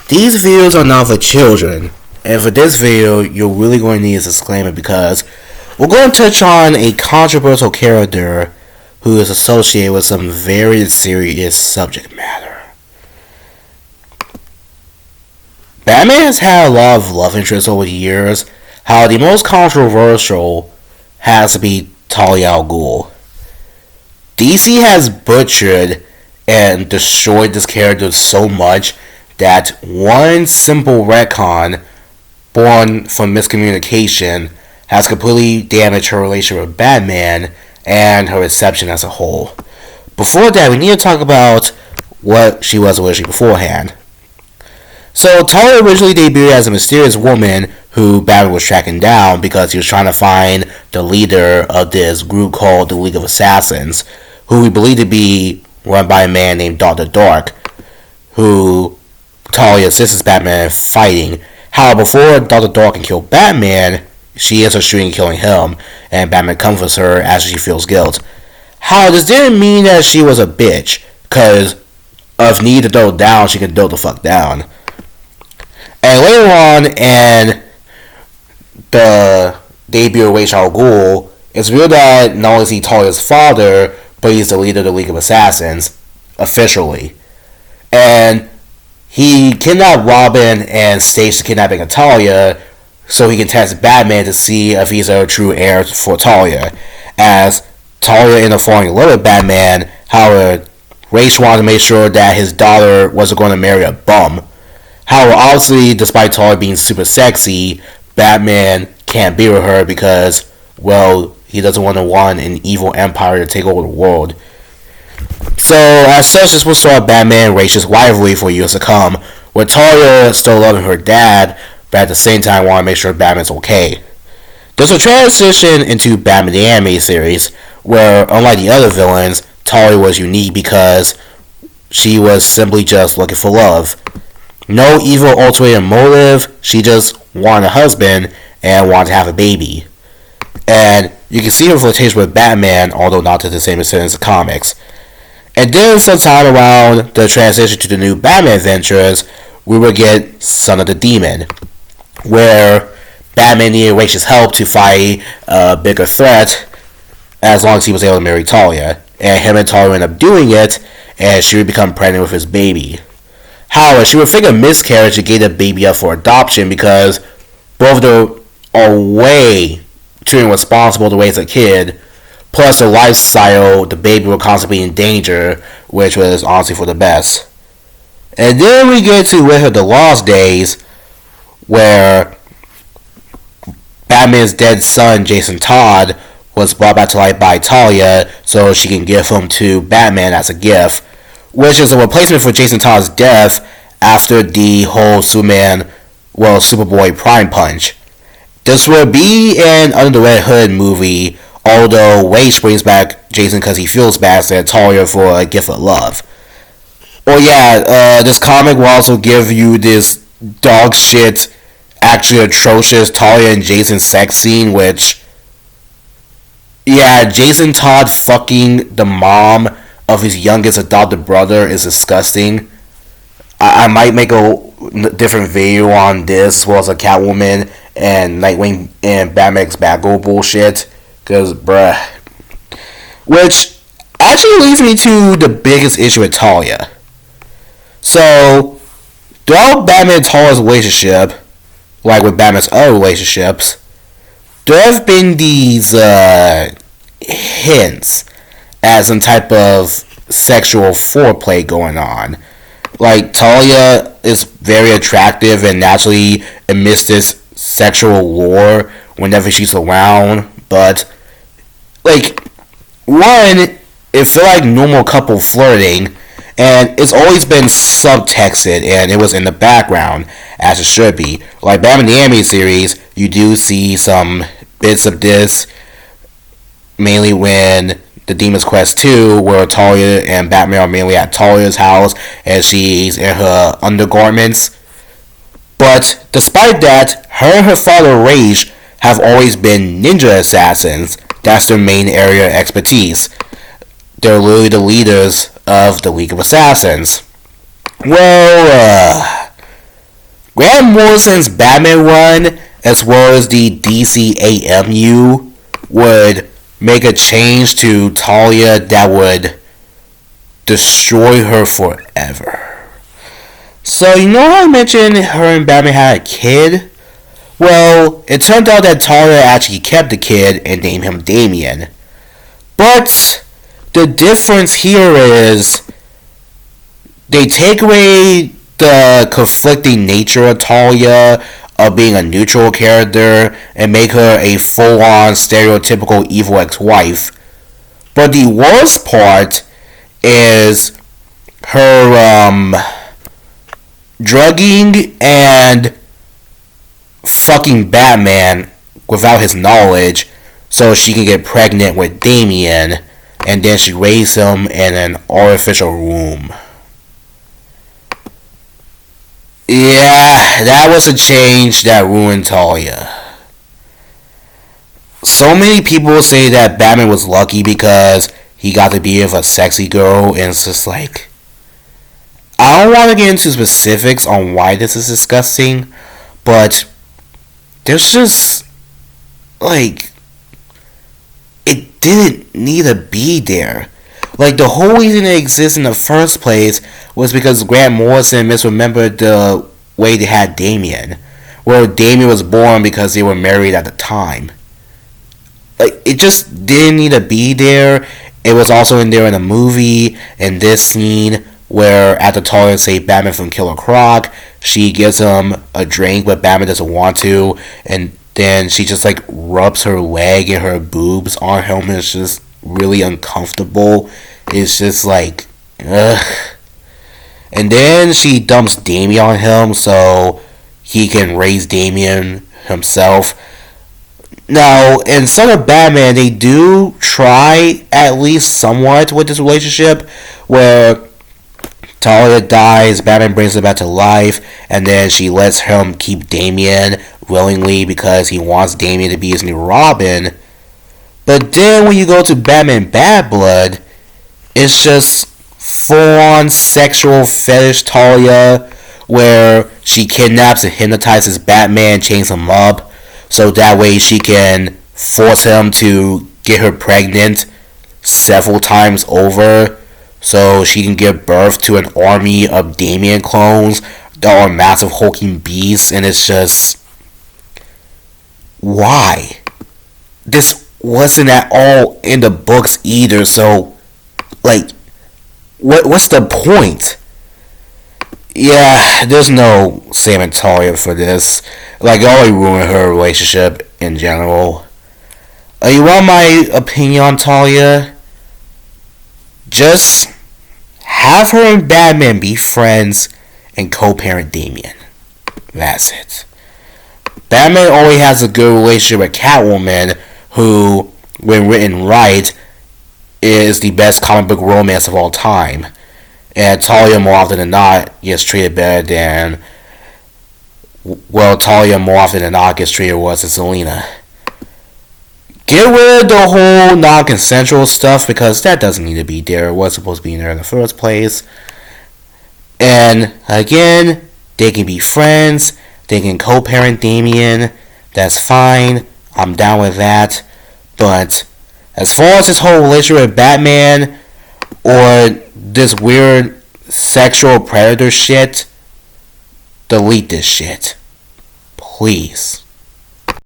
These videos are not for children, and for this video, you're really going to need a disclaimer because we're going to touch on a controversial character who is associated with some very serious subject matter. Batman has had a lot of love interests over the years. How the most controversial has to be Talia al Ghul. DC has butchered and destroyed this character so much that one simple retcon born from miscommunication has completely damaged her relationship with Batman and her reception as a whole. Before that, we need to talk about what she was originally beforehand. So, Talia originally debuted as a mysterious woman who Batman was tracking down because he was trying to find the leader of this group called the League of Assassins, who we believe to be run by a man named Dr. Dark, who Talia assists Batman in fighting. However, before Dr. Dark can kill Batman, she ends up shooting and killing him, and Batman comforts her as she feels guilt. However, this didn't mean that she was a bitch, because if need to throw down, she can throw the fuck down. And later on, in the debut of Ra's al Ghul, it's revealed that not only is he Talia's father, but he's the leader of the League of Assassins, officially. And he kidnapped Robin and staged the kidnapping of Talia so he can test Batman to see if he's a true heir for Talia. As Talia ended up falling in love with Batman, however, Ra's wanted to make sure that his daughter wasn't going to marry a bum. However, obviously, despite Talia being super sexy, Batman can't be with her because, well, he doesn't want an evil empire to take over the world. So, as such, this will start Batman and Rach's rivalry for years to come, with Talia still loving her dad, but at the same time want to make sure Batman's okay. There's a transition into Batman the Animated Series, where, unlike the other villains, Talia was unique because she was simply just looking for love. No evil ulterior motive, she just wanted a husband and wanted to have a baby. And you can see her flirtation with Batman, although not to the same extent as the comics. And then sometime around the transition to the new Batman adventures, we will get Son of the Demon, where Batman needed Rachel's help to fight a bigger threat as long as he was able to marry Talia. And him and Talia end up doing it, and she would become pregnant with his baby. However, she would fake a miscarriage and gave the baby up for adoption because both of them are way too irresponsible to raise a kid. Plus, the lifestyle, the baby will constantly be in danger, which was honestly for the best. And then we get to With Her the Lost Days, where Batman's dead son, Jason Todd, was brought back to life by Talia so she can give him to Batman as a gift, which is a replacement for Jason Todd's death after the whole Superboy Prime Punch. This will be an Under the Red Hood movie, although Ra's brings back Jason because he feels bad to Talia for a gift of love. Oh yeah, this comic will also give you this dog shit, actually atrocious Talia and Jason sex scene, which, yeah, Jason Todd fucking the mom of his youngest adopted brother is disgusting. I might make a different video on this, as well as a Catwoman and Nightwing and Batman's Batgirl bullshit, because bruh. Which actually leads me to the biggest issue with Talia. So, throughout Batman and Talia's relationship, like with Batman's other relationships, there have been these hints at some type of sexual foreplay going on. Like, Talia is very attractive and naturally emits this sexual lure whenever she's around, but, like, one, it felt like normal couple flirting, and it's always been subtexted, and it was in the background, as it should be. Like Batman the Animated Series, you do see some bits of this, mainly when the Demon's Quest 2, where Talia and Batman are mainly at Talia's house, and she's in her undergarments. But despite that, her and her father Rage have always been ninja assassins. That's their main area of expertise. They're literally the leaders of the League of Assassins. Well, Grant Morrison's Batman run, as well as the DCAMU, would make a change to Talia that would destroy her forever. So, you know how I mentioned her and Batman had a kid? Well, it turned out that Talia actually kept the kid and named him Damian. But the difference here is they take away the conflicting nature of Talia of being a neutral character and make her a full-on stereotypical evil ex-wife. But the worst part is her drugging and fucking Batman without his knowledge so she can get pregnant with Damian, and then she raised him in an artificial womb. Yeah, that was a change that ruined Talia. So many people say that Batman was lucky because he got to be with a sexy girl, and it's just like, I don't want to get into specifics on why this is disgusting, but there's just, like, it didn't need to be there. Like, the whole reason it exists in the first place was because Grant Morrison misremembered the way they had Damian, where Damian was born because they were married at the time. Like, it just didn't need to be there. It was also in there in the movie, in this scene, where at the Talia say Batman from Killer Croc, she gives him a drink, but Batman doesn't want to, and then she just, like, rubs her leg and her boobs on him, and it's just really uncomfortable. It's just like, ugh. And then she dumps Damian on him so he can raise Damian himself. Now, in Son of Batman, they do try at least somewhat with this relationship, where Talia dies, Batman brings her back to life, and then she lets him keep Damian willingly because he wants Damian to be his new Robin. But then when you go to Batman Bad Blood, it's just full-on sexual fetish Talia, where she kidnaps and hypnotizes Batman, chains him up, so that way she can force him to get her pregnant several times over, so she can give birth to an army of Damian clones that are massive hulking beasts. And it's just, why? This wasn't at all in the books either, so, like, what's the point? Yeah, there's no saving Talia for this. Like, it already ruined her relationship in general. You want my opinion on Talia? Just have her and Batman be friends and co-parent Damian. That's it. Batman already has a good relationship with Catwoman, who, when written right, is the best comic book romance of all time. And Talia, more often than not, gets treated better than... Well, Talia, more often than not, gets treated worse than Selina. Get rid of the whole non-consensual stuff, because that doesn't need to be there. It was supposed to be in there in the first place. And, again, they can be friends. They can co-parent Damian. That's fine. I'm down with that. But as far as this whole relationship with Batman, or this weird sexual predator shit, delete this shit. Please.